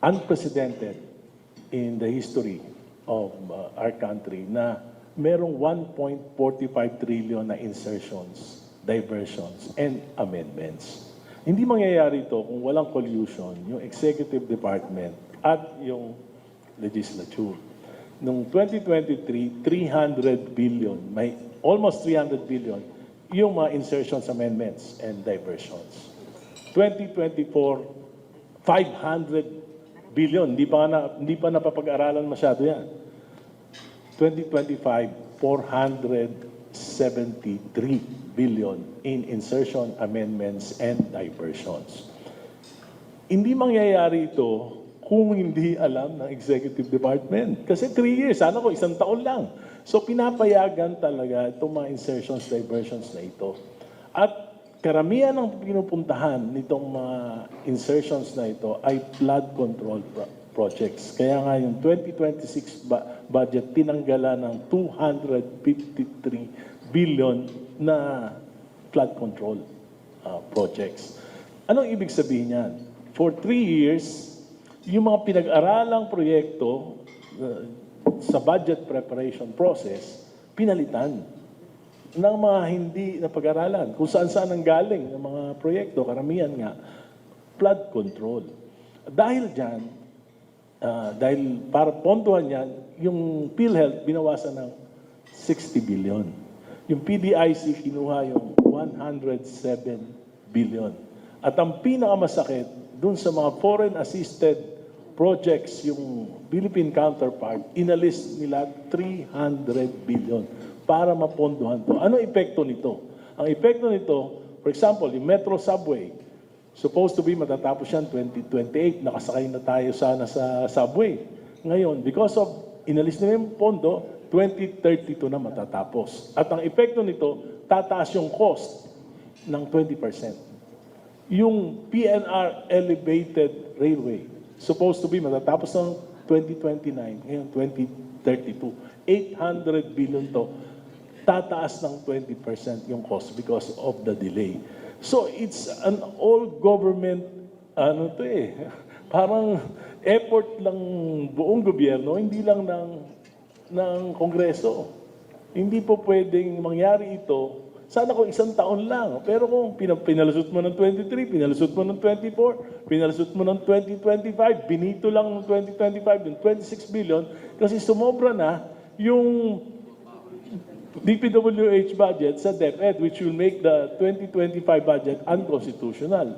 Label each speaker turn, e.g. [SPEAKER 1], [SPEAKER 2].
[SPEAKER 1] unprecedented in the history of our country na merong 1.45 trillion na insertions, diversions, and amendments. Hindi mangyayari ito kung walang collusion yung executive department at yung legislature. Noong 2023, 300 billion, may almost 300 billion, yung mga insertions, amendments, and diversions. 2024, 500 billion. Hindi pa napapag-aralan masyado yan. 2025, 473 billion in insertion, amendments, and diversions. Hindi mangyayari ito kung hindi alam ng Executive Department. Kasi 3 years, sana ko 1 taon lang. So pinapayagan talaga itong mga insertions, diversions na ito. At karamihan ng pinupuntahan nitong mga insertions na ito ay flood control projects. Kaya nga yung 2026 budget tinanggalan ng 253 billion na flood control projects. Anong ibig sabihin yan? For 3 years, yung mga pinag-aralang proyekto sa budget preparation process, pinalitan ng mga hindi napag-aralan. Kung saan-saan ang galing ng mga proyekto, karamihan nga, flood control. Dahil dyan, dahil para pontuhan yan, yung PhilHealth binawasan ng 60 billion. Yung PDIC kinuha yung 107 billion. At ang pinakamasakit, dun sa mga foreign-assisted projects, yung Philippine counterpart, inalis nila 300 billion para mapondohan to. Ano epekto nito? Ang epekto nito, for example, yung Metro Subway, supposed to be matatapos yan 2028, nakasakay na tayo sana sa subway. Ngayon, because of inalis nila yung pondo, 2032 na matatapos. At ang epekto nito, tataas yung cost ng 20%. Yung PNR Elevated Railway, supposed to be matatapos ng 2029, ngayon 2032. 800 billion to, tataas ng 20% yung cost because of the delay. So it's an all-government, parang effort lang buong gobyerno, hindi lang ng Kongreso. Hindi po pwedeng mangyari ito. Sana kung 1 taon lang. Pero kung pinalusot mo ng 23, pinalusot mo ng 24, pinalusot mo ng 2025, binito lang ng 2025 yung 26 billion kasi sumobra na yung DPWH budget sa DepEd which will make the 2025 budget unconstitutional.